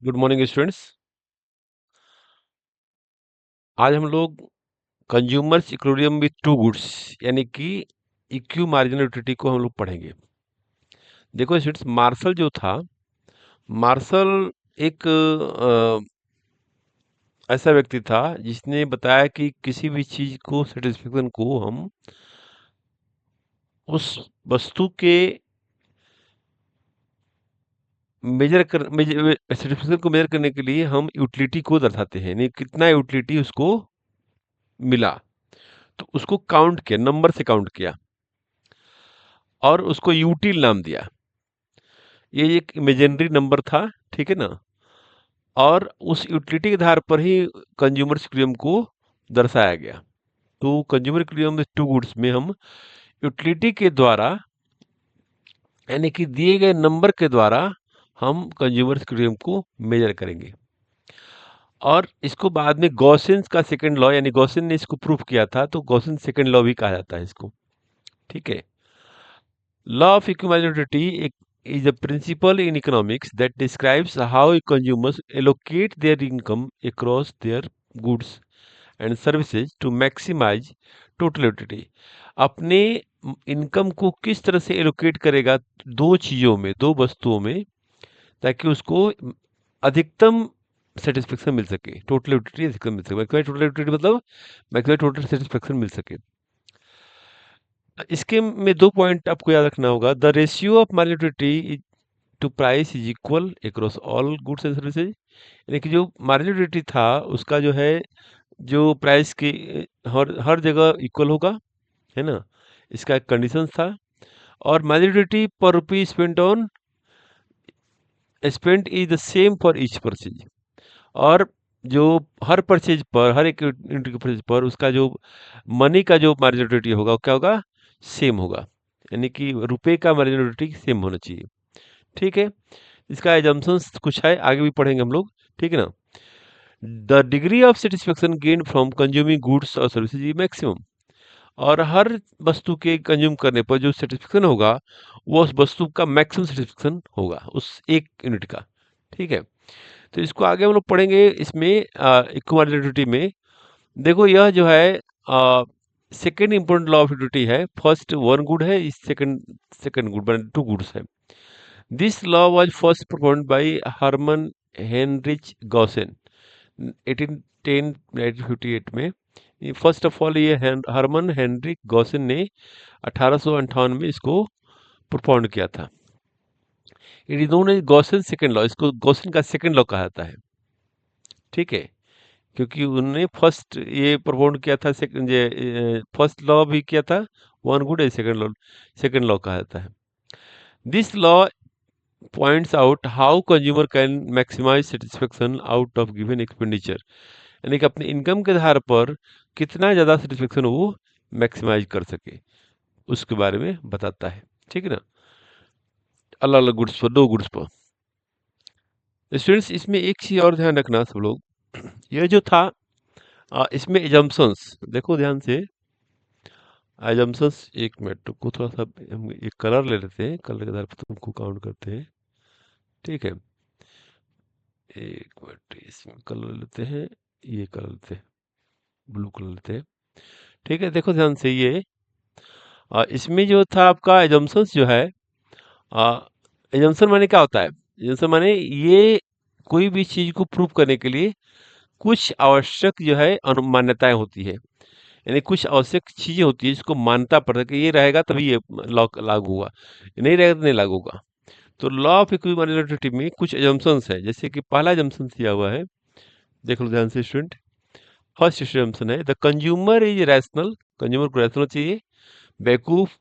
Good morning students. आज हम लोग consumers equilibrium with to goods यानी कि इक्यू मार्जिनल यूटिलिटी को हम लोग पढ़ेंगे। देखो स्टूडेंट्स, मार्शल जो था, मार्शल एक ऐसा व्यक्ति था जिसने बताया कि किसी भी चीज को सेटिस्फेक्शन को हम उस वस्तु के सेटिस्फेक्शन को मेजर करने के लिए हम यूटिलिटी को दर्शाते हैं, यानी कितना यूटिलिटी उसको मिला, तो उसको काउंट किया, नंबर से काउंट किया और उसको यूटिल नाम दिया। ये एक इमेजिनरी नंबर था, ठीक है ना। और उस यूटिलिटी के आधार पर ही कंज्यूमर इक्विलिब्रियम को दर्शाया गया। तो consumer equilibrium with to goods में हम यूटिलिटी के द्वारा, यानी कि दिए गए नंबर के द्वारा, हम कंज्यूमर इक्विलिब्रियम को मेजर करेंगे। और इसको बाद में गॉसियन का सेकंड लॉ, यानी गॉसियन ने इसको प्रूफ किया था, तो गॉसियन सेकंड लॉ भी कहा जाता है इसको, ठीक है। Law of equivalence is a principle in economics that describes how consumers allocate their income across their goods and services to maximize total utility. अपने इनकम को किस तरह से एलोकेट करेगा दो चीज़ों में, दो वस्तुओं में, ताकि उसको अधिकतम सेटिस्फेक्शन मिल सके, टोटल यूटिलिटी अधिकतम मिल सके। मैक्सिमम टोटल यूटिलिटी मतलब मैक्सिमम टोटल सेटिस्फेक्शन मिल सके। इसके में दो पॉइंट आपको याद रखना होगा। The ratio of marginal to price is equal across all goods and services, यानी कि जो मार्जिनल था उसका जो है, जो प्राइस की हर जगह इक्वल होगा, है ना। इसका एक कंडीशन था। और marginal per rupee spent is the same for each purchase. और जो हर परचेज पर, हर एक यूनिट के परचेज पर उसका जो मनी का जो मार्जिनल होगा वो क्या होगा, सेम होगा, यानी कि रुपए का मार्जिनल सेम होना चाहिए, ठीक है। इसका एजम्पशंस कुछ है, आगे भी पढ़ेंगे हम लोग, ठीक है ना। The degree of satisfaction gain from consuming goods और सर्विसेज इज मैक्सिमम। और हर वस्तु के कंज्यूम करने पर जो सेटिस्फेक्शन होगा वो उस वस्तु का मैक्सिमम सेटिस्फेक्शन होगा, उस एक यूनिट का, ठीक है। तो इसको आगे हम लोग पढ़ेंगे। इसमें इक्विलिब्रिटी में देखो, यह जो है second important law of utility है। फर्स्ट वन गुड है, इस second second good, but two goods है। This law was first performed by Hermann Heinrich Gossen 1810 1958 में। फर्स्ट ऑफ ऑल ये हर्मन हेनरिक गॉसेन ने 1858 में इसको परफॉर्म किया था। It is known as Gossen second law, इसको गॉसेन का सेकंड लॉ कहा जाता है, ठीक है। क्योंकि उन्होंने फर्स्ट ये परफॉर्म किया था, सेकंड फर्स्ट लॉ भी किया था, वन गुड है, सेकंड लॉ कहा जाता है। This law points out how consumer can maximise satisfaction out of given expenditure, यानी कि अपने इनकम के आधार पर कितना ज़्यादा सेटिस्फेक्शन वो मैक्सिमाइज कर सके, उसके बारे में बताता है, ठीक है ना। अलग अलग गुड्स पर, दो गुड्स पर। स्टूडेंट्स, इसमें एक चीज़ और ध्यान रखना सब लोग, यह जो था इसमें एजम्पशंस देखो ध्यान से। एजम्पशंस, एक मिनट को थोड़ा सा हम एक कलर ले लेते हैं, कलर के आधार पर तुमको काउंट करते हैं, ठीक है। एक मिनट, इसमें कलर लेते हैं, ये कलर लेते हैं, ब्लू कलर लेते हैं, ठीक है। देखो ध्यान से, ये इसमें जो था आपका एजम्पशंस जो है, एजम्पशन माने क्या होता है, एजम्पशन माने ये कोई भी चीज़ को प्रूव करने के लिए कुछ आवश्यक जो है अनुमान्यताएं होती है, यानी कुछ आवश्यक चीज़ें होती है जिसको मानता पड़ता है कि ये रहेगा तभी ये लॉ लागू होगा, नहीं रहेगा तो नहीं लागू होगा। तो लॉ ऑफ इक्विलिब्रियम में कुछ एजम्पशंस है, जैसे कि पहला एजम्पशन दिया हुआ है, देख लो ध्यान से स्टूडेंट। फर्स्ट एजम्पशन है the consumer is rational, consumer को रैशनल चाहिए, बेवकूफ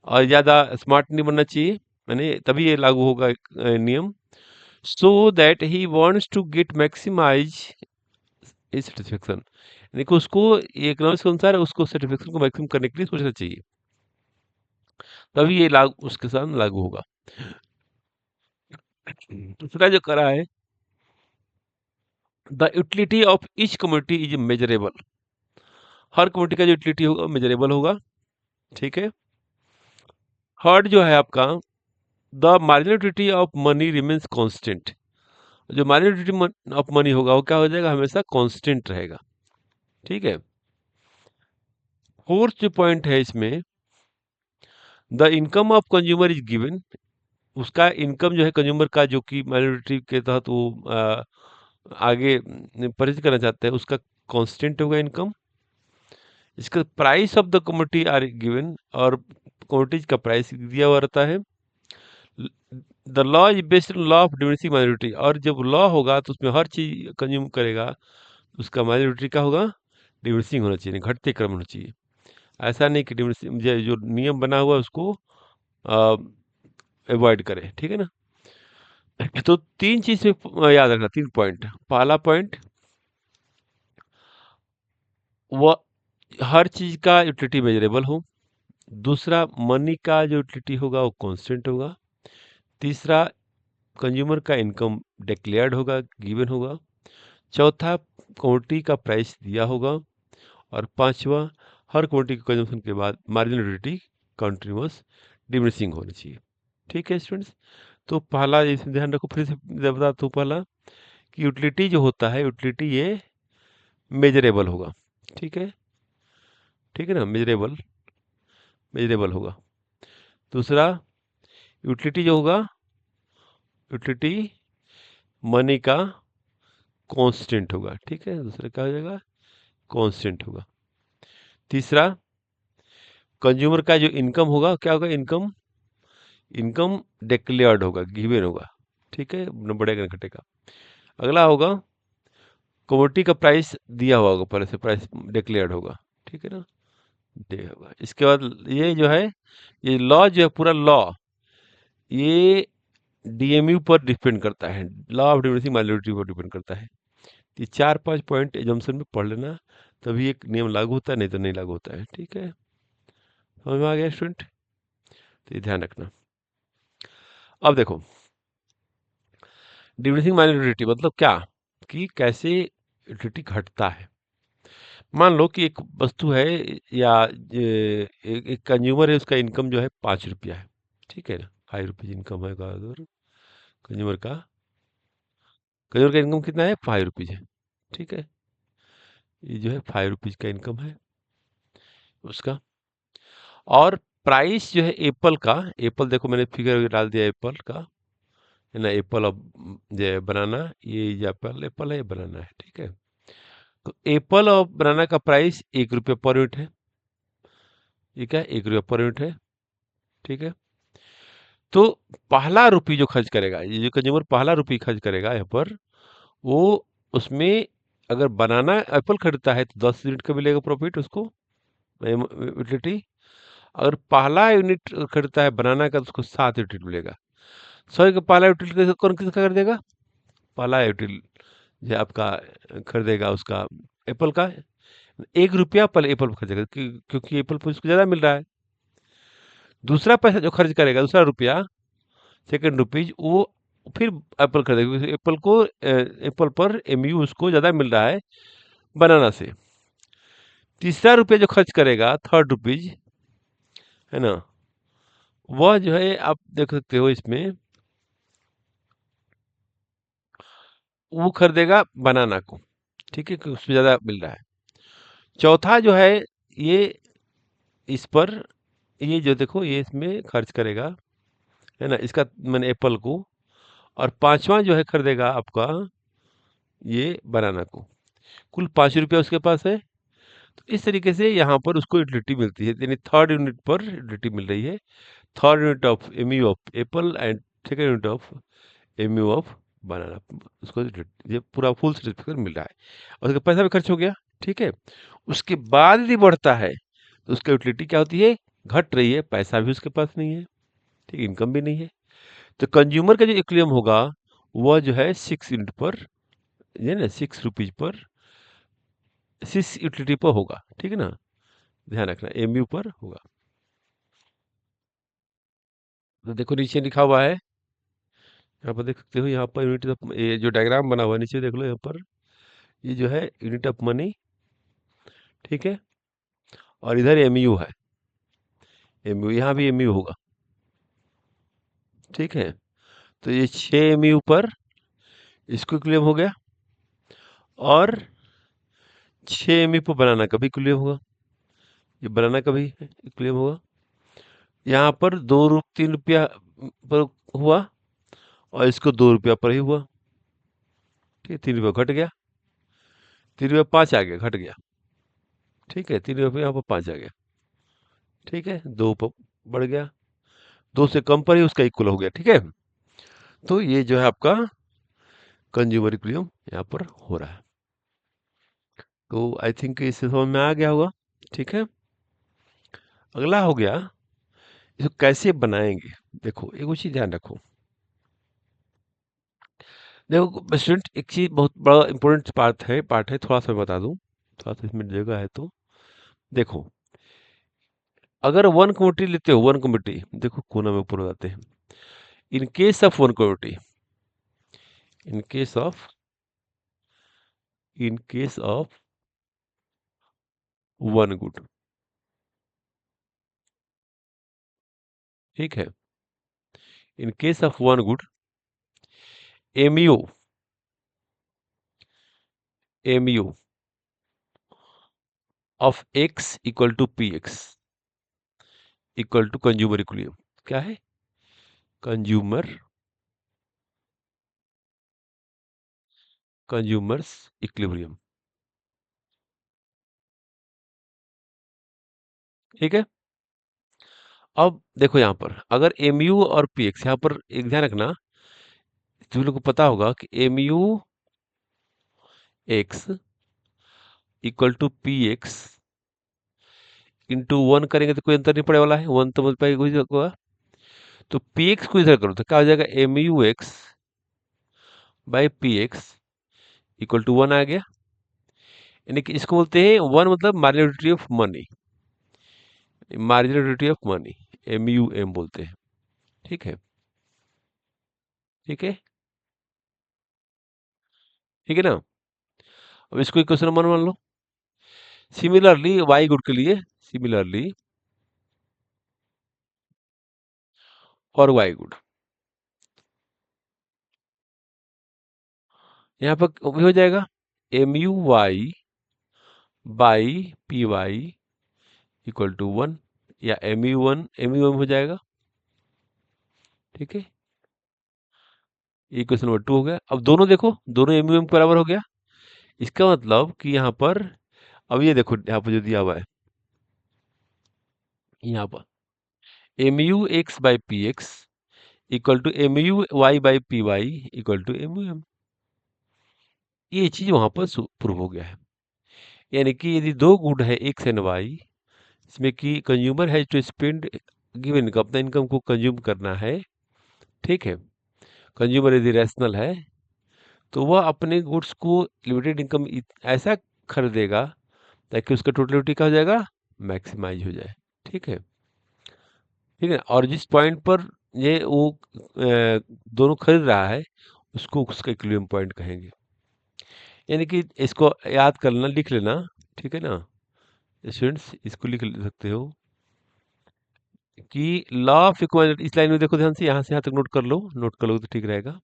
और ज़्यादा स्मार्ट नहीं बनना चाहिए, यानी तभी ये लागू होगा नियम। So that he wants to get maximise is satisfaction, यानी कि उसको इकोनॉमिक्स के अनुसार उसको सेटिस्फेक्शन को मैक्सिमम करने के लिए सोचना चाहिए, तभी ये लागू उसके साथ लागू होगा। दूसरा जो करा है, the utility of each community is measurable, her community का जो यूटिलिटी होगा मेजरेबल होगा, ठीक है। थर्ड जो है आपका, the marginal utility of money remains constant, जो मार्जिनल यूटिलिटी ऑफ मनी होगा वो क्या हो जाएगा, हमेशा कांस्टेंट रहेगा। ठीक है। फोर्थ जो पॉइंट है इसमें, the income of consumer is given, उसका इनकम जो है कंज्यूमर का, जो कि माइनॉरिटी के तहत वो आगे परहेज करना चाहते हैं, उसका कांस्टेंट होगा इनकम। इसका price of the commodity are given, और कमोडिटीज का प्राइस दिया हुआ रहता है। The law is based on law of diminishing minority, और जब लॉ होगा तो उसमें हर चीज कंज्यूम करेगा, तो उसका माइनॉरिटी का होगा, डिमिनिशिंग होना चाहिए, घटते क्रम होना चाहिए। ऐसा नहीं कि डिमिनिशिंग, जो नियम बना हुआ है उसको अवॉइड करें। ठीक है ना। तो तीन चीज में याद रखना, तीन पॉइंट। पहला पॉइंट, वह हर चीज का यूटिलिटी मेजरेबल हो। दूसरा, मनी का जो यूटिलिटी होगा वो कांस्टेंट होगा। तीसरा, कंज्यूमर का इनकम डिक्लेयर्ड होगा, गिवन होगा। चौथा, कमोडिटी का प्राइस दिया होगा। और पांचवा, हर कमोडिटी के कंजम्पशन के बाद मार्जिनल यूटिलिटी कंटिन्यूअस डिमिनिशिंग होनी चाहिए। ठीक है स्टूडेंट्स। तो पहला इसमें ध्यान रखो, फिर से बताता हूँ। पहला कि यूटिलिटी जो होता है, यूटिलिटी ये मेजरेबल होगा। ठीक है। ठीक है ना, मेजरेबल, मेजरेबल होगा। दूसरा, यूटिलिटी जो होगा, यूटिलिटी मनी का कांस्टेंट होगा। ठीक है, दूसरा क्या हो जाएगा, कांस्टेंट होगा। तीसरा, कंज्यूमर का जो इनकम होगा, क्या होगा, इनकम, इनकम डिक्लेयर्ड होगा, गिवन होगा। ठीक है, न बढ़ेगा न घटेगा। अगला होगा, कमोडिटी का प्राइस दिया हुआ होगा, पहले से प्राइस डिक्लेयर्ड होगा। ठीक है ना, दे होगा। इसके बाद ये जो है, ये लॉ जो है, पूरा लॉ ये डीएमयू पर डिपेंड करता है, लॉ ऑफ डिमिनिशिंग माइनॉरिटी पर डिपेंड करता है। ये 4-5 पॉइंट एजम्पशन में पढ़ लेना, तभी एक नियम लागू होता है, नहीं तो नहीं लागू होता है। ठीक है, समझ में आ गया स्टूडेंट। तो ये ध्यान रखना। अब देखो, डिमिनिशिंग माइनॉरिटी मतलब क्या, कि कैसे यूटिलिटी घटता है। मान लो कि एक वस्तु है, या एक कंज्यूमर है, उसका इनकम जो है 5 रुपया है। ठीक है ना, 5 रुपीज इनकम है कंज्यूमर का, कंज्यूमर का इनकम कितना है, 5 रुपीज है। ठीक है, ये जो है 5 रुपीज का इनकम है उसका। और प्राइस जो है एप्पल का, एप्पल देखो मैंने फिगर डाल दिया एप्पल का, है ना, एप्पल और जो है बनाना, ये एप्पल, एप्पल है, ये बनाना है। ठीक है, तो एप्पल और बनाना का प्राइस 1 रुपया पर यूनिट है। ये क्या है, 1 रुपया पर यूनिट है। ठीक है, तो पहला रुपये जो खर्च करेगा, ये जो कंज्यूमर पहला रुपये खर्च करेगा यहाँ पर, वो उसमें, अगर बनाना एप्पल खरीदता है तो 10 यूनिट का मिलेगा प्रॉफिट उसको, यूटिलिटी। अगर पहला यूनिट खरीदता है बनाना का तो उसको 7 यूनिट मिलेगा। सॉरी, का पहला यूटिल कौन किसका कर देगा, पहला यूटिल जो आपका खरीदेगा उसका, एप्पल का। 1 रुपया पहले एप्पल पर खर्चेगा, क्योंकि एप्पल पर उसको ज़्यादा मिल रहा है। दूसरा पैसा जो खर्च करेगा, दूसरा रुपया, सेकंड रुपीज, वो फिर एप्पल खरीदेगा, क्योंकि एप्पल को एप्पल पर एमयू उसको ज़्यादा मिल रहा है बनाना से। तीसरा रुपया जो खर्च करेगा, थर्ड रुपीज, है ना, वह जो है आप देख सकते हो इसमें, वो खरीदेगा बनाना को। ठीक है, क्योंकि उसमें ज़्यादा मिल रहा है। चौथा जो है, ये इस पर, ये जो देखो, ये इसमें खर्च करेगा, है ना, इसका मैंने एप्पल को। और पांचवा जो है खरीदेगा आपका ये बनाना को। कुल 5 रुपया उसके पास है। तो इस तरीके से यहाँ पर उसको यूटिलिटी मिलती है, यानी थर्ड यूनिट पर यूटिलिटी मिल रही है। Third unit of MU of Apple and second unit of MU of बनाना, उसको ये पूरा फुल सर्टिफिकेट मिल रहा है, और उसका पैसा भी खर्च हो गया। ठीक है, उसके बाद यदि बढ़ता है तो उसका यूटिलिटी क्या होती है, घट रही है, पैसा भी उसके पास नहीं है। ठीक, इनकम भी नहीं है। तो कंज्यूमर का जो इक्विलिब्रियम होगा, वह जो है 6 यूनिट पर, ये ना 6 रुपीज पर, 6 यूटिलिटी पर होगा। ठीक है ना, ध्यान रखना, एमयू पर होगा। तो देखो नीचे लिखा हुआ है, यहाँ पर देख सकते हो, यहाँ पर यूनिट ऑफ, ये जो डायग्राम बना हुआ है नीचे देख लो, यहाँ पर ये जो है यूनिट ऑफ मनी। ठीक है, और इधर एमयू है, एमयू, यहाँ भी एमयू होगा। ठीक है, तो ये 6 एमयू पर इसको इक्विलिब्रियम हो गया। और 6 पर बनाना का भी इक्विलिब्रियम होगा, ये बनाना का भी इक्विलिब्रियम होगा। यहाँ पर 3 रुपया पर हुआ और इसको 2 रुपया पर ही हुआ। ठीक है, 3 रुपया घट गया, 3 रुपया 5 आ गया, घट गया। ठीक है, 3 रुपया यहाँ पर 5 आ गया। ठीक है, 2 पर बढ़ गया, 2 से कम पर ही उसका इक्वल हो गया। ठीक है, तो ये जो है आपका कंज्यूमर इक्विलिब्रियम यहाँ पर हो रहा है। तो आई थिंक इससे समझ में आ गया होगा। ठीक है, अगला हो गया इसको कैसे बनाएंगे। देखो एक चीज ध्यान रखो, देखो स्टूडेंट, एक चीज बहुत बड़ा इंपॉर्टेंट पार्ट है, थोड़ा सा मैं बता दूं, थोड़ा सा इसमें जगह है तो देखो। अगर वन कमोडिटी लेते हो, वन कमोडिटी, देखो कोना में ऊपर बताते हैं। In case of one commodity, in case of in case of one good, ठीक है, in case of one good, MU MU of X equal to P X equal to consumer equilibrium. क्या है? Consumers equilibrium. ठीक है, अब देखो यहाँ पर अगर एम यू और पी एक्स, यहाँ पर एक ध्यान रखना, तुम लोग को पता होगा कि M U X equal to P X into one करेंगे तो कोई अंतर नहीं पड़े वाला है, वन तो मल्टीप्लाई होगा। तो पी एक्स को इधर करो तो क्या हो जाएगा, M U X by P X equal to one आ गया। यानी कि इसको बोलते हैं वन मतलब marginality of money, marginality of money, M U M बोलते हैं। ठीक है, ठीक है, ठीक है ना। अब इसको इक्वेशन नंबर मान लो। सिमिलरली वाई गुड के लिए, सिमिलरली और वाई गुड, यहाँ पर भी हो जाएगा M U Y by P Y equal to one, या एम यू वन हो जाएगा। ठीक है, इक्वेशन नंबर 2 हो गया। अब दोनों देखो, दोनों एम यू एम बराबर हो गया। इसका मतलब कि यहाँ पर, अब ये देखो यहाँ पर जो दिया हुआ है, यहाँ पर M U X by P X equal to M U Y by P Y equal to M U M, ये चीज वहां पर प्रूव हो गया है। यानी कि यदि दो गुड है एक्स एंड वाई, इसमें कि consumer has to spend given income, अपना इनकम को कंज्यूम करना है। ठीक है, कंज्यूमर यदि रैशनल है तो वह अपने गुड्स को लिमिटेड इनकम ऐसा खरीदेगा ताकि उसका टोटलिटी क्या हो जाएगा, मैक्सिमाइज हो जाए। ठीक है, ठीक है, और जिस पॉइंट पर ये वो दोनों खरीद रहा है उसको उसका इक्विलिब्रियम पॉइंट कहेंगे। यानी कि इसको याद करना, लिख लेना। ठीक है ना स्टूडेंट्स, इसको लिख सकते हो कि लॉ ऑफ इक्वालिटी, इस लाइन में देखो ध्यान से, यहाँ नोट नोट कर लो तो ठीक रहेगा।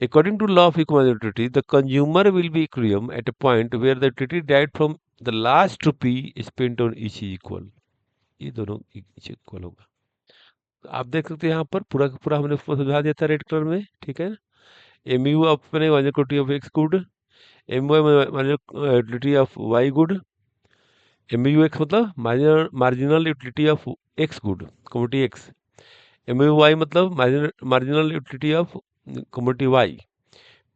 According to law of equality, the consumer will be equilibrium at a point where the utility derived from the last rupee spent on each is equal. ये दोनों each इक्वल होगा। तो आप देख सकते हैं यहाँ पर पूरा का पूरा हमने समझा दिया था रेड कलर में। ठीक है, एम यू अपने minority of X good, M Y minority of Y good, M U X मतलब marginal utility of X good commodity X, M U Y मतलब marginal utility of commodity Y,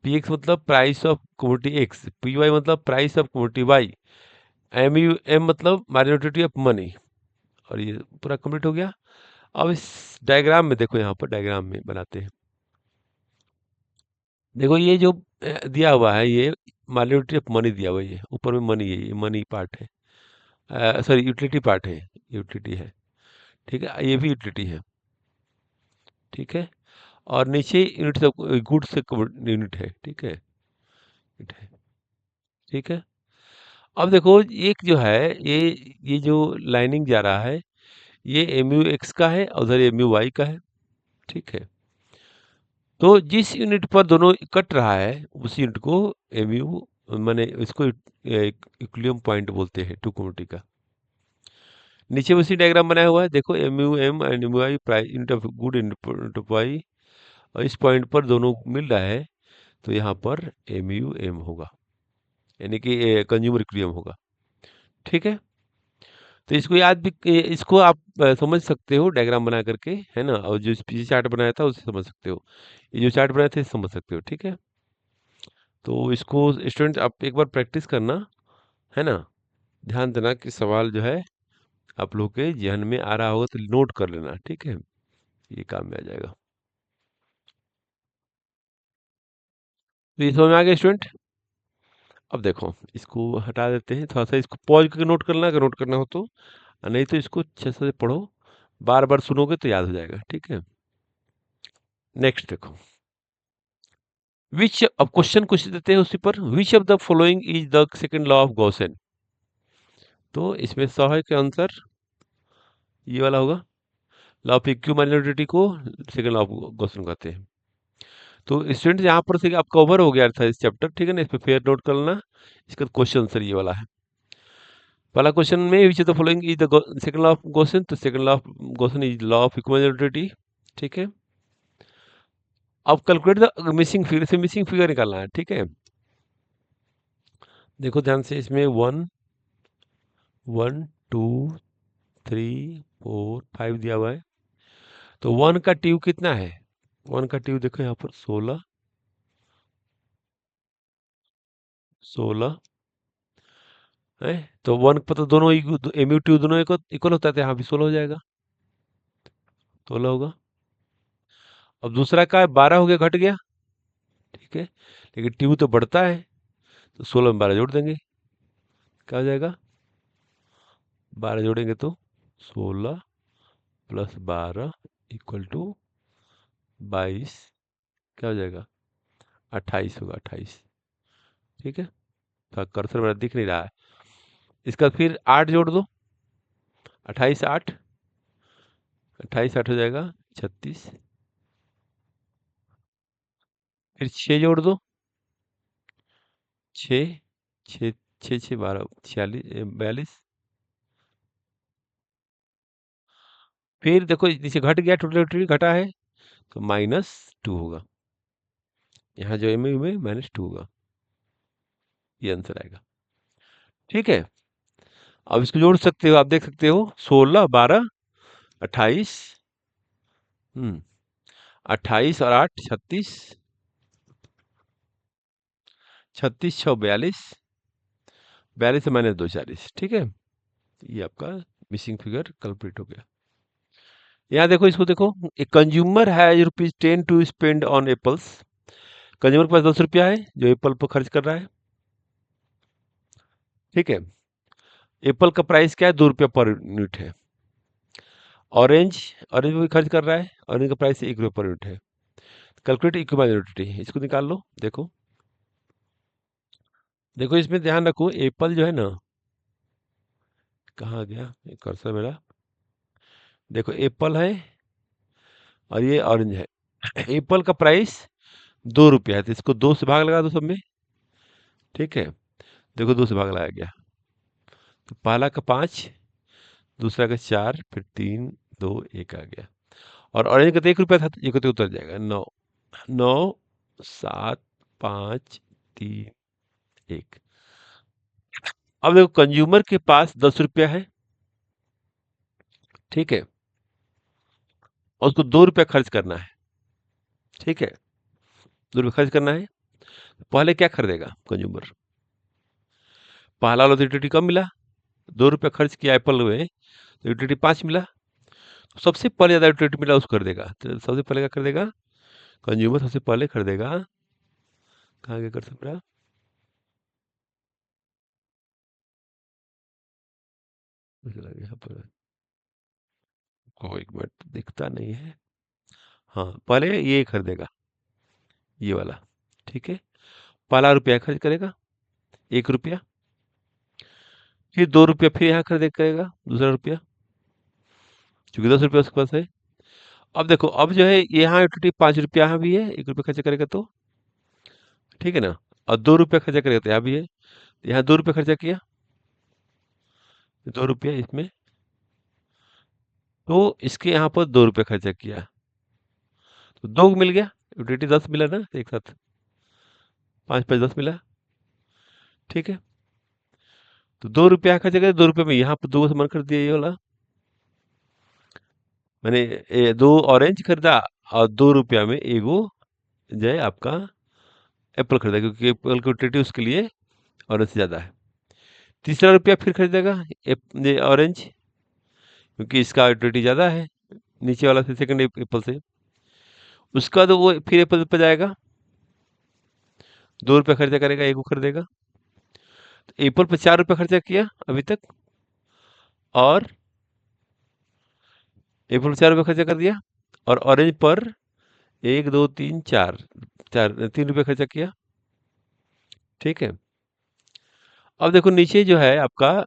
P X मतलब price of commodity X, P Y मतलब price of commodity Y, M U M मतलब minority of money. और ये पूरा complete हो गया। अब इस डायग्राम में देखो, यहाँ पर डायग्राम में बनाते हैं। देखो ये जो दिया हुआ है, ये माइनॉरिटी ऑफ मनी दिया हुआ है, ये ऊपर में मनी है, ये मनी पार्ट है, सॉरी यूटिलिटी पार्ट है, यूटिलिटी है। ठीक है, ये भी यूटिलिटी है। ठीक है, और नीचे यूनिट से गुड्स से यूनिट है। ठीक है, यूनिट है। ठीक है, अब देखो एक जो है, ये जो लाइनिंग जा रहा है, ये एम यू एक्स का है और उधर एम यू वाई का है। ठीक है, तो जिस यूनिट पर दोनों कट रहा है उस यूनिट को एमयू माने इसको इक्विलिब्रियम पॉइंट बोलते हैं टू कम्युनिटी का। नीचे उसी डायग्राम बनाया हुआ है, देखो MU M and MU I price unit of good unit of Y, और इस पॉइंट पर दोनों मिल रहा है तो यहाँ पर एमयू एम होगा, यानी कि कंज्यूमर इक्विलिब्रियम होगा। ठीक है, तो इसको याद भी इसको आप समझ सकते हो डायग्राम बना करके, है ना, और जो पीछे चार्ट बनाया था उससे समझ सकते हो, ये जो चार्ट बनाए थे इससे समझ सकते हो। ठीक है, तो इसको स्टूडेंट आप एक बार प्रैक्टिस करना, है ना, ध्यान देना कि सवाल जो है आप लोग के जहन में आ रहा होगा तो नोट कर लेना। ठीक है, ये काम में आ जाएगा। तो ये समझ में आ गया स्टूडेंट। अब देखो इसको हटा देते हैं, थोड़ा सा इसको पॉज करके नोट करना अगर नोट करना हो तो, और नहीं तो इसको अच्छे से पढ़ो, बार बार सुनोगे तो याद हो जाएगा। ठीक है, नेक्स्ट देखो, विच अब क्वेश्चन कुछ देते हैं उसी पर, which of the following is the second law of Gossen. तो इसमें 100 है कि आंसर ये वाला होगा, लॉ ऑफ इक्यू माइनॉरिटी को सेकंड लॉ ऑफ गॉसेन कहते हैं। तो स्टूडेंट यहाँ पर से आप कवर हो गया था इस चैप्टर, ठीक है ना, इस पे फेयर नोट कर लेना। इसका क्वेश्चन आंसर ये वाला है। पहला क्वेश्चन में which of the following is the second law of Gossen, तो second law of Gossen is law of equi minority. ठीक है, अब कैलकुलेट द मिसिंग फिगर, से मिसिंग फिगर निकालना है। ठीक है, देखो ध्यान से, इसमें 1 1 2 3 4 5 दिया हुआ है, तो 1 का ट्यू कितना है, 1 का ट्यू देखो यहाँ पर 16 16 है, तो 1 पर तो दोनों एमयू ट्यू दोनों इक्वल होता है, तो यहाँ भी 16 हो जाएगा, 16 होगा। अब दूसरा का 12 हो गया, घट गया। ठीक है, लेकिन ट्यू तो बढ़ता है, तो 16 में 12 जोड़ देंगे, क्या हो जाएगा, 12 जोड़ेंगे तो 16 प्लस 12 इक्वल टू 22, क्या हो जाएगा, 28 होगा, 28। ठीक है, तो कर्सर मेरा दिख नहीं रहा है, इसका फिर 8 जोड़ दो, 28 8, 28 8 हो जाएगा 36, फिर 6 जोड़ दो, 6 6 6 6 12 46 42, फिर देखो नीचे घट गया, टोटल घटा है, तो -2 होगा, यहाँ जो एम में -2 होगा, ये आंसर आएगा। ठीक है, अब इसको जोड़ सकते हो, आप देख सकते हो 16 12 28, 28 और 8 36, 36 6 42, 42 से -2 40। ठीक है, ये आपका मिसिंग फिगर कंप्लीट हो गया। यहाँ देखो, इसको देखो, a consumer has ₹10 to spend on apples. Consumer के पास 10 रुपया है जो एप्पल पर खर्च कर रहा है। ठीक है, एप्पल का प्राइस क्या है, 2 रुपया पर यूनिट है। ऑरेंज ऑरेंज भी खर्च कर रहा है, ऑरेंज का प्राइस 1 रुपया पर यूनिट है। कैलकुलेट इक्विवेलेंटी, इसको निकाल लो। देखो देखो इसमें ध्यान रखो, एप्पल जो है ना, कहाँ गया ये कर्सर मेरा, देखो एप्पल है और ये ऑरेंज है। एप्पल का प्राइस 2 रुपया है, तो इसको 2 से भाग लगा दो सब में। ठीक है, देखो 2 से भाग लगाया गया, तो पहला का 5, दूसरा का 4, फिर 3 2 1 आ गया, और ऑरेंज का तो 1 रुपया था, तो ये को तो उतर जाएगा 9 9 7 5 3 1। अब देखो कंज्यूमर के पास 10 रुपया है, ठीक है, और उसको 2 रुपया खर्च करना है। ठीक है, 2 रुपया खर्च करना है, पहले क्या खरीदेगा कंज्यूमर, पहला वाला तो यूटिलिटी कम मिला, 2 रुपया खर्च किया एप्पल में, तो यूटिलिटी 5 मिला, तो सबसे पहले ज़्यादा यूटिलिटी मिला उसको खरीदेगा, तो सबसे पहले क्या खरीदेगा, कंज्यूमर सबसे पहले खरीदेगा, कहाँ गया कर्सर मेरा, चला गया यहाँ पर, एक मिनट दिखता नहीं है, हाँ पहले ये खरीदेगा, ये वाला। ठीक है, पहला रुपया खर्च करेगा, 1 रुपया, फिर 2 रुपया फिर यहाँ खरीद करेगा, दूसरा रुपया, क्योंकि 10 रुपया उसके पास है, अब देखो, अब जो है यहाँ यूटिलिटी 5 रुपया यहाँ भी है, 1 रुपया खर्चा करेगा तो, ठीक है ना, और 2 रुपया खर्चा करेगा तो यहाँ भी है, तो यहाँ 2 रुपया खर्चा किया, 2 रुपया इसमें, तो इसके यहाँ पर 2 रुपया खर्चा किया, तो 2 मिल गया, यूटिलिटी 10 मिला ना एक साथ, 5 5 10 मिला, ठीक है। तो 2 रुपया खर्चा करे, 2 रुपये में यहाँ पर 2 सामान खरीद दिया, ये वाला मैंने 2 ऑरेंज खरीदा, और 2 रुपया में एगो जो है आपका एप्पल खरीदा, क्योंकि एप्पल की यूटिलिटी उसके लिए ऑरेंज से ज़्यादा है। तीसरा रुपया फिर खरीदेगा ये ऑरेंज, क्योंकि इसका यूटिलिटी ज़्यादा है नीचे वाला से, सेकंड एप्पल से। उसके बाद वो फिर एप्पल पर जाएगा, 2 रुपया खर्चा करेगा, एगो खरीदेगा, तो एप्पल पर 4 रुपया खर्चा किया अभी तक, और एप्पल पर 4 रुपया खर्चा कर दिया, और ऑरेंज पर 1 2 3 4, 3 रुपया खर्चा किया, ठीक है। अब देखो नीचे जो है आपका,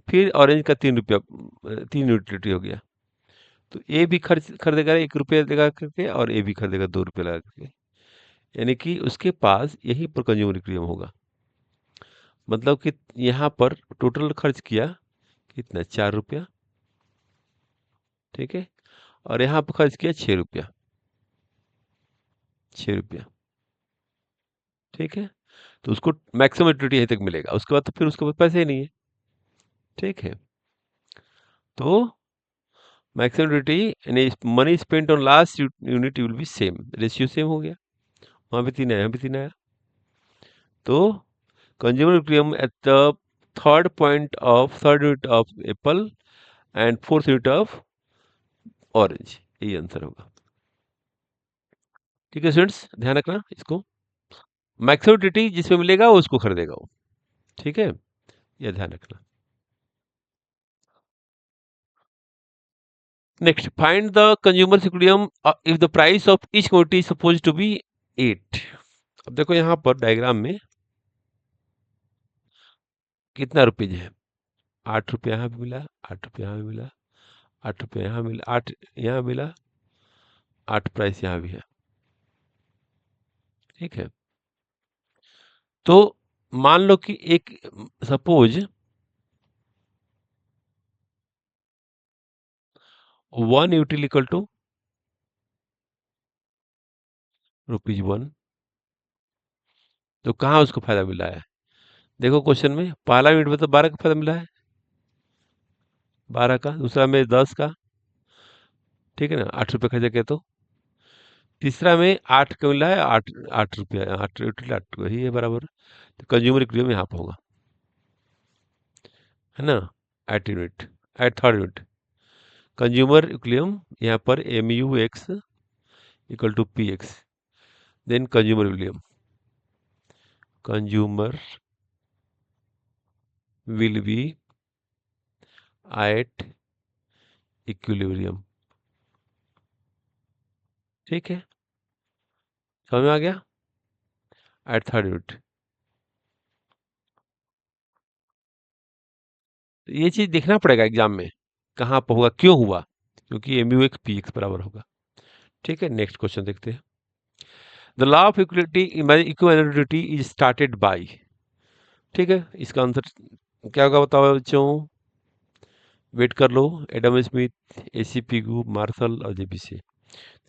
फिर ऑरेंज का 3 रुपया, 3 यूटिलिटी हो गया, तो ए भी खर्च खरीदेगा 1 रुपया लगा करके, और ए भी खरीदेगा 2 रुपया लगा करके, यानी कि उसके पास यहीं पर कंज्यूमर इक्विलिब्रियम होगा। मतलब कि यहाँ पर टोटल खर्च किया कितना, 4 रुपया, ठीक है, और यहाँ पर खर्च किया 6 रुपया, 6 रुपया, ठीक है। तो उसको मैक्सिमम यूटिलिटी यहीं तक मिलेगा, उसके बाद तो फिर उसके पास पैसे ही नहीं है, ठीक है। तो मैक्सिमम यूटिलिटी यानी money spent on last unit will be same, ratio same हो गया, वहाँ भी 3 आया, यहाँ भी 3 आया। तो consumer equilibrium at the third unit of Apple and fourth unit of orange, यही आंसर होगा, ठीक है स्टूडेंट्स, ध्यान रखना इसको। मैक्सिमम यूटिलिटी जिसमें मिलेगा वो उसको खरीदेगा वो, ठीक है, यह ध्यान रखना। Next, find the consumer equilibrium if the price of each commodity is suppose to be 8। अब देखो यहाँ पर डायग्राम में कितना रुपीज है, 8 रुपया यहाँ भी मिला, 8 रुपया यहाँ भी मिला, 8 रुपया यहाँ मिला, 8 यहाँ मिला, 8 प्राइस यहाँ भी है, ठीक है। तो मान लो कि एक, सपोज 1 यूटिल इक्वल टू ₹1, तो कहाँ उसको फायदा मिला है, देखो क्वेश्चन में पहला यूनिट में तो 12 का फायदा मिला है, 12 का, दूसरा में 10 का, ठीक है ना, 8 रुपये खर्चा किया, तो तीसरा में 8 का मिला है, 8 रुपया, 8 यूटिल 8 ही है बराबर, तो कंज्यूमर इक्विलिब्रियम यहाँ पर होगा, है ना, at unit, at third unit consumer equilibrium यहाँ पर MUX equal to PX, then consumer equilibrium, consumer will be at equilibrium, ठीक है, समझ में आ गया, एट थर्ड यूनिट। ये चीज देखना पड़ेगा एग्जाम में, कहाँ पर होगा, क्यों हुआ, क्योंकि MUX PX बराबर होगा, ठीक है। नेक्स्ट क्वेश्चन देखते हैं। The law of equality equality is started by, ठीक है, इसका आंसर क्या होगा बताओ बच्चों, वेट कर लो, Adam Smith, AC Pigou, Marshall और JBC,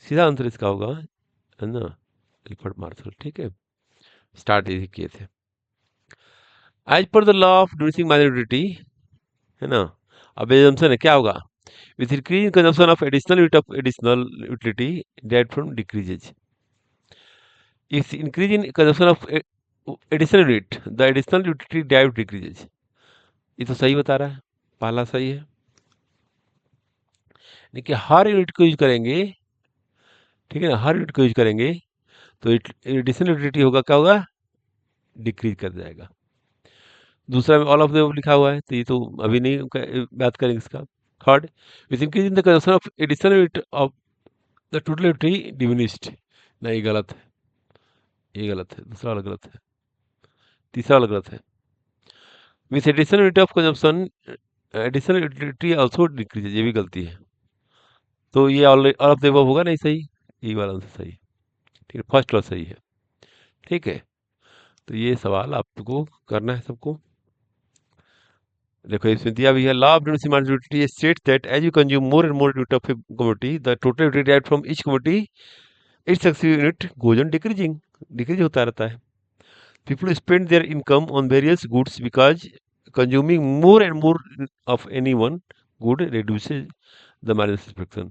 सीधा आंसर इसका होगा, है ना, एल्फ्रेड मार्शल, ठीक है, स्टार्ट यही किए थे। As per the law of diminishing minority, है ना, अब एजम्पशन है क्या होगा, with increase consumption of additional unit of additional utility derived from decreases, if increase in consumption of additional unit the additional utility derived decreases, ये तो सही बता रहा है, पहला सही है, देखिए हर यूनिट को यूज करेंगे, ठीक है ना, हर यूनिट को यूज करेंगे तो एडिशनल यूटिलिटी होगा, क्या होगा, डिक्रीज कर जाएगा। दूसरा में ऑल ऑफ द अबव लिखा हुआ है, तो ये तो अभी नहीं बात करेंगे इसका। Third, with increase in the consumption of additional unit of the total utility diminished, नहीं गलत है, ये गलत है, दूसरा वाला गलत है, तीसरा वाला गलत है, with additional unit of consumption additional utility also decrease, ये भी गलती है, तो ये ऑल ऑफ द अबव होगा नहीं सही, ई वाला आंसर सही। ठीक है, फर्स्ट वाला सही है। ठीक है, तो ये सवाल आपको करना है सबको। देखो इसमें दिया भी है, law of diminishing marginal states that as you consume more and more unit of a commodity the total utility derived from each commodity its successive unit goes on decreasing, decrease होता रहता है। People spend their income on various goods because consuming more and more of any one good reduces the marginal satisfaction।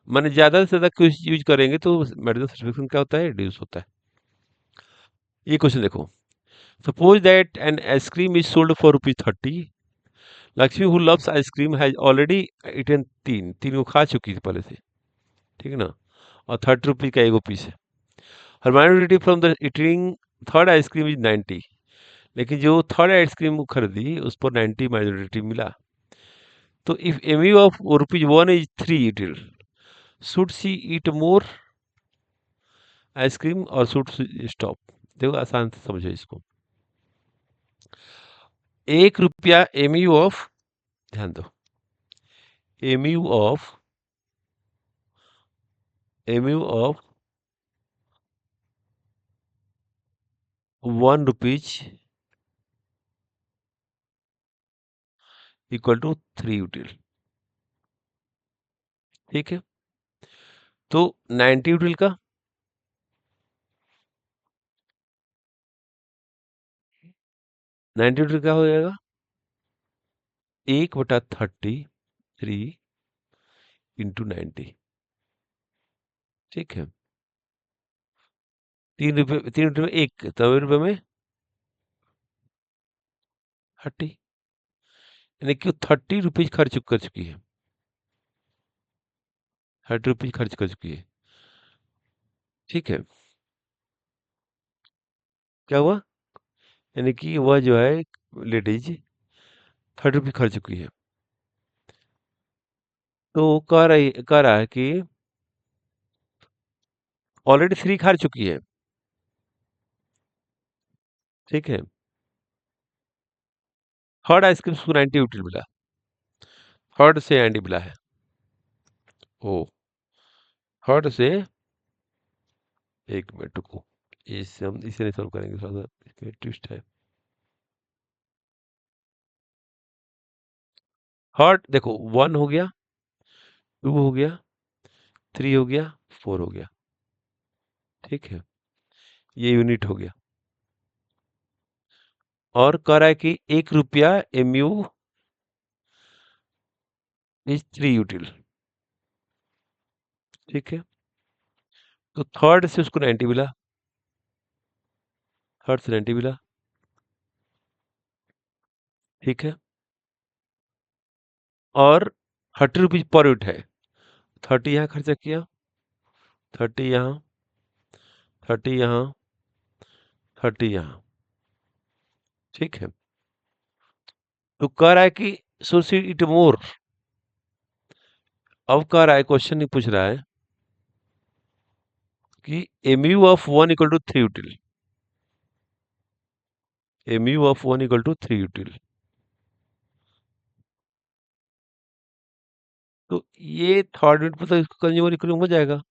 माने ज़्यादा से ज़्यादा कुछ use करेंगे तो marginal satisfaction क्या होता है, reduce होता है। ये क्वेश्चन देखो, suppose that an ice cream is sold for ₹30। Lakshmi who loves ice cream has already eaten तीन वो खा चुकी थी पहले से, ठीक है ना, और ₹30 का एगो पीस है। Her minority from the eating third ice cream is 90। लेकिन जो थर्ड आइसक्रीम वो खरीदी उस पर 90 माइनॉरिटी मिला। तो if M U of ₹1 is 3 util, should see eat more ice cream और शुड स्टॉप। देखो आसान से समझो इसको। ₹1 एम यू ऑफ, ध्यान दो, M U of ₹1 equal to 3 util. ठीक है, तो 90 यूटिल का 90 यूटिल का हो जाएगा 1/33 इंटू 90। ठीक है, ₹3 में एक, तो रुपये में 30, यानी कि वो ₹30 खर्च कर चुकी है, ₹30 खर्च कर चुकी है। ठीक है, क्या हुआ, यानी कि वह जो है लेडीज ₹30 खर्च चुकी है। तो वो कह रहा है कि ऑलरेडी 3 खा चुकी है। ठीक है, थर्ड आइसक्रीम उसको 90 यूटिल मिला, थर्ड से एंडी मिला है। ओ, थर्ड से, एक मिनट रुको, इसे हम इसे नहीं सॉल्व करेंगे, थोड़ा सा इसमें ट्विस्ट है। थर्ड देखो, 1 हो गया, 2 हो गया, 3 हो गया, 4 हो गया। ठीक है, ये यूनिट हो गया। और कह रहा है कि ₹1 एम यू इज 3 यूटिल। ठीक है, तो थर्ड से उसको 90 मिला, थर्ड से 90 मिला। ठीक है, और ₹30 पर यूनिट है, 30 यहाँ खर्चा किया, 30 यहाँ, 30 यहाँ, 30 यहाँ। ठीक है, तो कह रहा है कि सोची इट मोर। अब कह रहा है, क्वेश्चन नहीं पूछ रहा है कि M U of 1 equal to 3 util, M U of 1 equal to 3 util. तो ये थर्ड यूनिट पर तो इसको कंज्यूमर इक्वल हो जाएगा।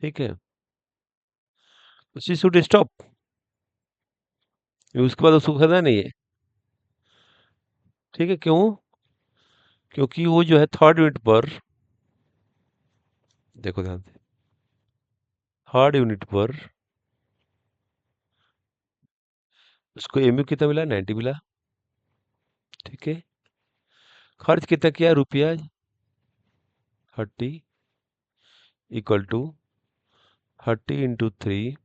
ठीक है, शी शुड स्टॉप, उसके बाद उसको खरीदना नहीं है। ठीक है, क्यों, क्योंकि वो जो है थर्ड यूनिट पर, देखो ध्यान से, थर्ड यूनिट पर उसको एमयू कितना मिला, 90 मिला। ठीक है, खर्च कितना किया, ₹, 30 इक्वल टू 30 इंटू 3,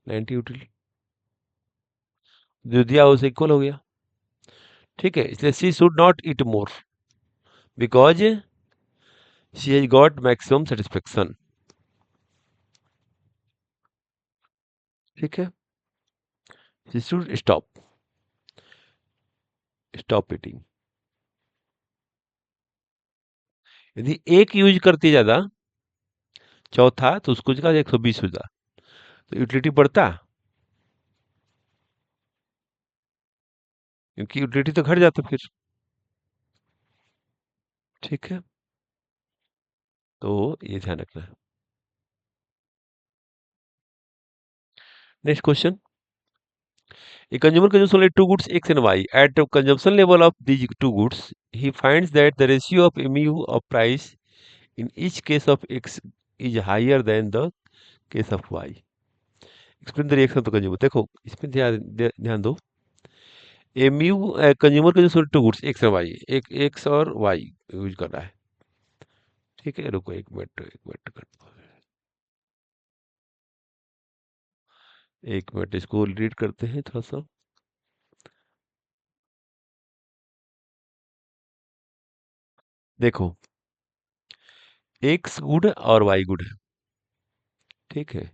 90 यूटिल, जो दिया उसे इक्वल हो गया। ठीक है, इसलिए she should not eat more because she has got maximum satisfaction. ठीक है, she should stop, stop eating. यदि एक यूज करती ज्यादा, चौथा, तो उसको जगह 120 हो जाता, तो यूटिलिटी बढ़ता, क्योंकि यूटिलिटी तो घट जाता फिर। ठीक है, तो ये ध्यान रखना है। Next question, a consumer consumes only two goods x and y. At the consumption level of these two goods, he finds that the ratio of mu of price in each case of x is higher than the case of y. Explain the reaction of the consumer. देखो इसमें ध्यान दो। mu consumer consume two goods X और Y, एक X और Y use कर रहा है। ठीक है, रुको एक मिनट इसको रीड करते हैं थोड़ा सा। देखो, एक्स गुड और वाई गुड है। ठीक है,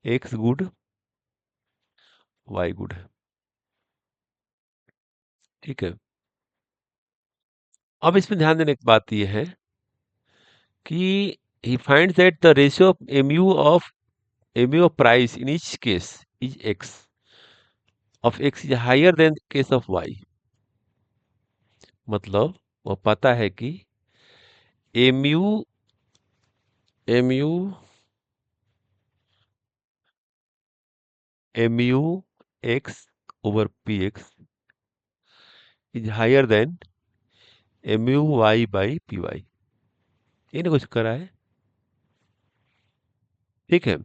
एक्स गुड वाई गुड है। ठीक है, अब इसमें ध्यान देने की बात यह है कि he finds that the ratio of mu of price in each case is x of x is higher than case of y। मतलब वो पता है कि mu mu mu x over px is higher than mu y by py। इन्हें कुछ करा है। ठीक है,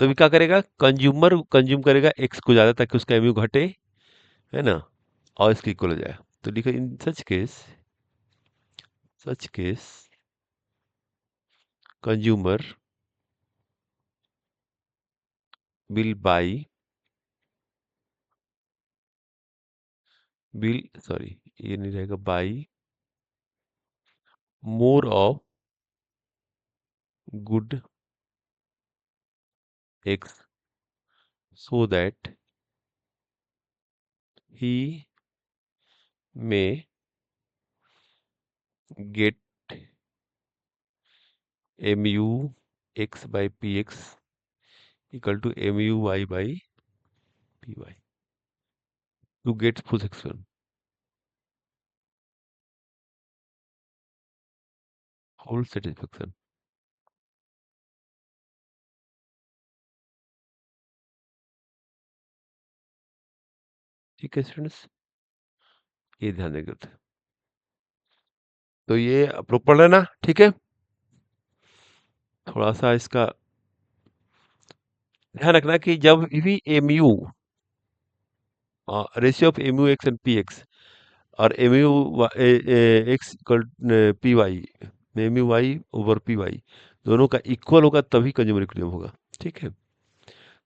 तो अभी क्या करेगा, कंज्यूमर कंज्यूम करेगा एक्स को ज़्यादा ताकि उसका mu घटे, है ना, और इसके इक्वल हो जाए। तो लिखो in such case consumer will buy will sorry ये नहीं रहेगा, buy more of good X so that he may get mu x by px equal to mu y by py to get full satisfaction, full satisfaction। ठीक है students, ये ध्यान देंगे। तो ये प्रॉपर है ना, ठीक है। थोड़ा सा इसका ध्यान रखना कि जब भी mu ratio of mu x and px और mu x equal P Y mu y over P Y दोनों का इक्वल होगा तभी कंज्यूमर इक्विलिब्रियम होगा। ठीक है,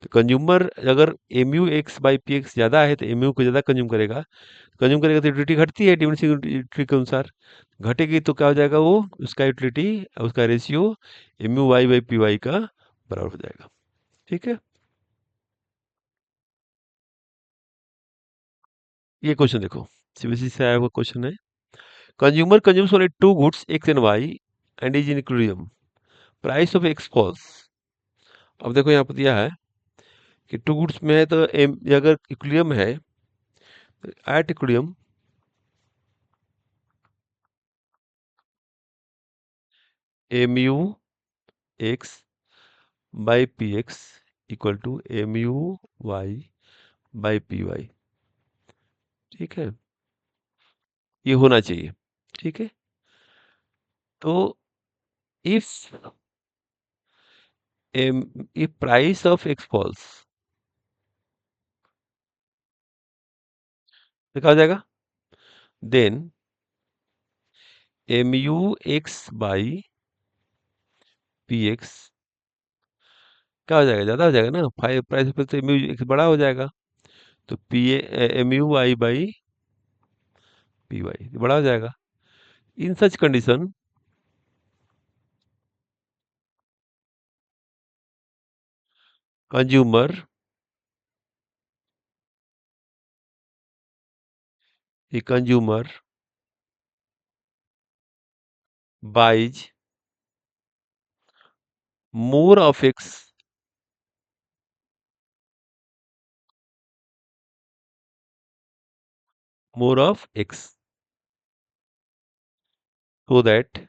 तो कंज्यूमर अगर mu x by P x ज़्यादा है तो mu को ज़्यादा कंज्यूम करेगा तो यूटिलिटी घटती है डिमिनिशिंग यूटिलिटी के अनुसार। घटेगी तो क्या हो जाएगा, वो उसका यूटिलिटी उसका ratio mu y by P Y का बराबर हो जाएगा। ठीक है, ये क्वेश्चन देखो, सीबीएसई से आया हुआ क्वेश्चन है। Consumer consumes only two goods X and Y and is in equilibrium, price of X falls. अब देखो यहाँ पर दिया है कि टू गुड्स में है तो अगर इक्विलिब्रियम है तो at equilibrium mu x by P X equal to mu y by P Y. ठीक है, ये होना चाहिए। ठीक है, तो if if price of X falls तो क्या हो जाएगा, then mu x by P X क्या हो जाएगा, ज़्यादा हो जाएगा ना, फाइव प्राइस पे तो mu x बड़ा हो जाएगा, तो P mu y by P Y बड़ा हो जाएगा। In such condition consumer consumer buys more of X more of X. so that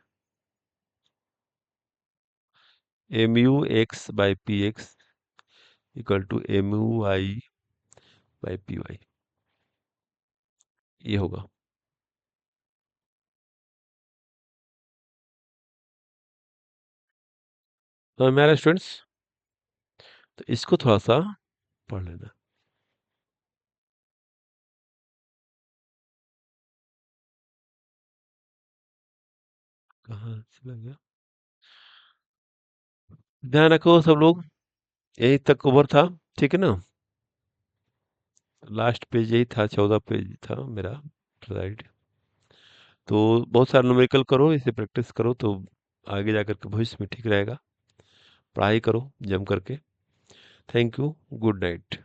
mu(x) by px equal to mu(y) by py, ये होगा। तो मेरे स्टूडेंट्स, तो इसको थोड़ा सा पढ़ लेना। कहाँ से लग गया? ध्यान रखो सब लोग, यही तक कवर था, ठीक है ना? लास्ट पेज यही था, 14 पेज था मेरा स्लाइड। तो बहुत सारा न्यूमेरिकल करो, इसे प्रैक्टिस करो, तो आगे जाकर के भविष्य में ठीक रहेगा। पढ़ाई करो जम करके। Thank you, good night.